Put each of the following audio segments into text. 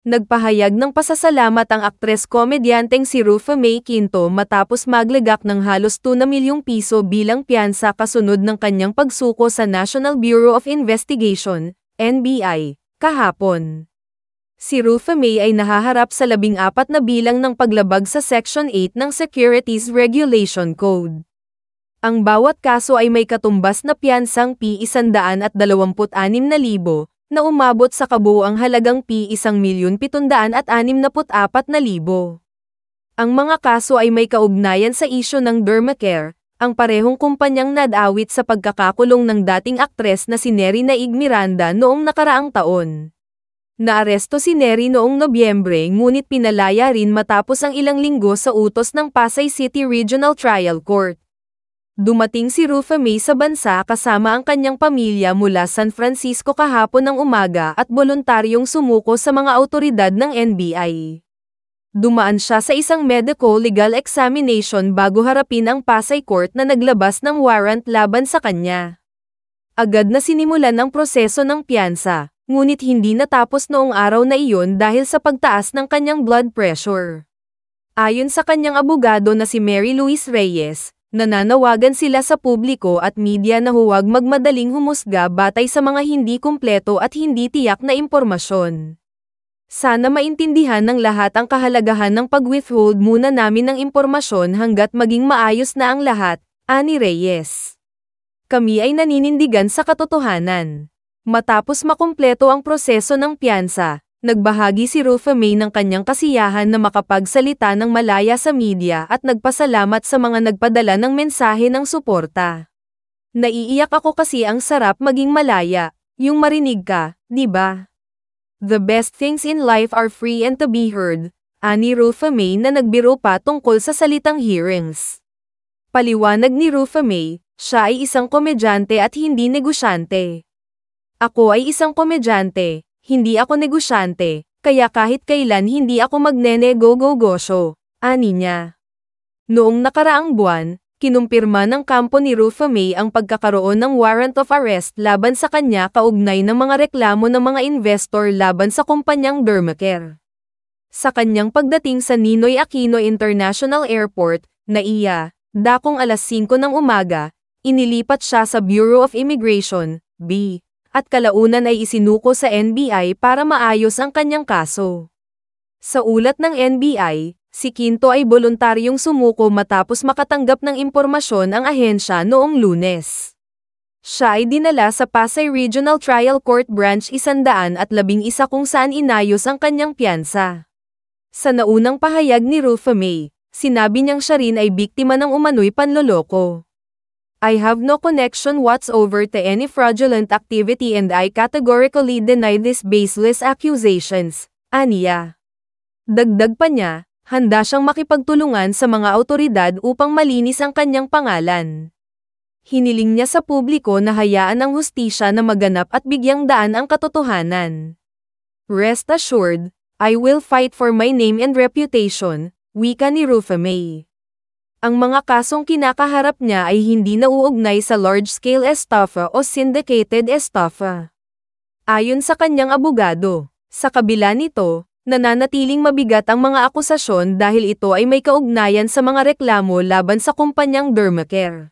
Nagpahayag ng pasasalamat ang aktres-komedyanteng si Rufa Mae Quinto matapos maglagak ng halos 2 na milyong piso bilang piyansa kasunod ng kanyang pagsuko sa National Bureau of Investigation, NBI, kahapon. Si Rufa Mae ay nahaharap sa 14 na bilang ng paglabag sa Section 8 ng Securities Regulation Code. Ang bawat kaso ay may katumbas na piyansang P126,000 na umabot sa kabuuang halagang P1,764,000. Ang mga kaso ay may kaugnayan sa isyu ng Dermacare, ang parehong kumpanyang nadawit sa pagkakakulong ng dating aktres na si Neri Naig Miranda noong nakaraang taon. Naaresto si Neri noong Nobyembre ngunit pinalaya rin matapos ang ilang linggo sa utos ng Pasay City Regional Trial Court. Dumating si Rufa Mae sa bansa kasama ang kanyang pamilya mula San Francisco kahapon ng umaga at voluntaryong sumuko sa mga awtoridad ng NBI. Dumaan siya sa isang medico-legal examination bago harapin ang Pasay Court na naglabas ng warrant laban sa kanya. Agad na sinimulan ang proseso ng piyansa, ngunit hindi natapos noong araw na iyon dahil sa pagtaas ng kanyang blood pressure. Ayon sa kanyang abogado na si Mary Louise Reyes, nananawagan sila sa publiko at media na huwag magmadaling humusga batay sa mga hindi kumpleto at hindi tiyak na impormasyon. Sana maintindihan ng lahat ang kahalagahan ng pag-withhold muna namin ng impormasyon hanggat maging maayos na ang lahat, ani Reyes. Kami ay naninindigan sa katotohanan. Matapos makumpleto ang proseso ng piyansa, nagbahagi si Rufa Mae ng kanyang kasiyahan na makapagsalita ng malaya sa media at nagpasalamat sa mga nagpadala ng mensahe ng suporta. Naiiyak ako kasi ang sarap maging malaya, yung marinig ka, di ba? The best things in life are free and to be heard, ani Rufa Mae na nagbiro pa tungkol sa salitang hearings. Paliwanag ni Rufa Mae, siya ay isang komedyante at hindi negosyante. Ako ay isang komedyante. Hindi ako negosyante, kaya kahit kailan hindi ako magne-nego-gosyo, ani niya. Noong nakaraang buwan, kinumpirma ng kampo ni Rufa Mae ang pagkakaroon ng warrant of arrest laban sa kanya kaugnay ng mga reklamo ng mga investor laban sa kumpanyang Dermacare. Sa kanyang pagdating sa Ninoy Aquino International Airport, NAIA, dakong alas 5 ng umaga, inilipat siya sa Bureau of Immigration, B. At kalaunan ay isinuko sa NBI para maayos ang kanyang kaso. Sa ulat ng NBI, si Quinto ay voluntaryong sumuko matapos makatanggap ng impormasyon ang ahensya noong Lunes. Siya ay dinala sa Pasay Regional Trial Court Branch 111 kung saan inayos ang kanyang piyansa. Sa naunang pahayag ni Rufa Mae, sinabi niyang siya rin ay biktima ng umano'y panloloko. I have no connection whatsoever to any fraudulent activity and I categorically deny these baseless accusations, aniya. Dagdag pa niya, handa siyang makipagtulungan sa mga awtoridad upang malinis ang kanyang pangalan. Hiniling niya sa publiko na hayaan ang hustisya na maganap at bigyang daan ang katotohanan. Rest assured, I will fight for my name and reputation, wika ni Rufa Mae. Ang mga kasong kinakaharap niya ay hindi nauugnay sa large-scale estafa o syndicated estafa. Ayon sa kanyang abogado, sa kabila nito, nananatiling mabigat ang mga akusasyon dahil ito ay may kaugnayan sa mga reklamo laban sa kumpanyang Dermacare.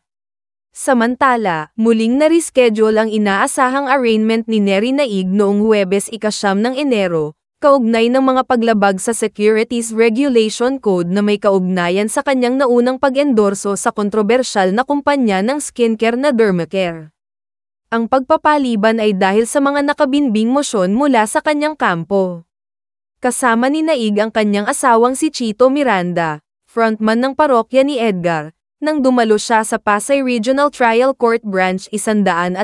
Samantala, muling na-reschedule ang inaasahang arraignment ni Neri Naig noong Huwebes 9 ng Enero, kaugnay ng mga paglabag sa Securities Regulation Code na may kaugnayan sa kanyang naunang pag-endorso sa kontrobersyal na kumpanya ng skincare na Dermacare. Ang pagpapaliban ay dahil sa mga nakabinbing mosyon mula sa kanyang kampo. Kasama ni Naig ang kanyang asawang si Chito Miranda, frontman ng parokya ni Edgar, nang dumalo siya sa Pasay Regional Trial Court Branch 111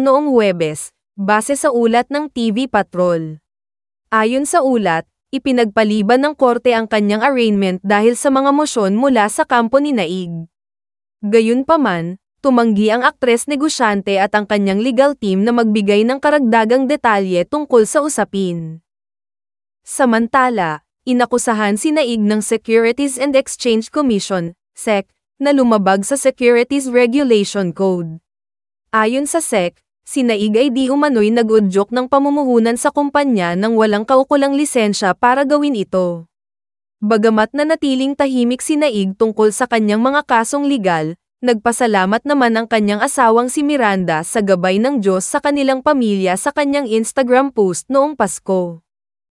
noong Huwebes, base sa ulat ng TV Patrol. Ayon sa ulat, ipinagpaliban ng korte ang kanyang arraignment dahil sa mga mosyon mula sa kampo ni Naig. Gayunpaman, tumanggi ang aktres-negosyante at ang kanyang legal team na magbigay ng karagdagang detalye tungkol sa usapin. Samantala, inakusahan si Naig ng Securities and Exchange Commission, SEC, na lumabag sa Securities Regulation Code. Ayon sa SEC, Si Naig ay di umano'y nag-udyok ng pamumuhunan sa kumpanya nang walang kaukulang lisensya para gawin ito. Bagamat nanatiling tahimik si Naig tungkol sa kanyang mga kasong legal, nagpasalamat naman ang kanyang asawang si Miranda sa gabay ng Diyos sa kanilang pamilya sa kanyang Instagram post noong Pasko.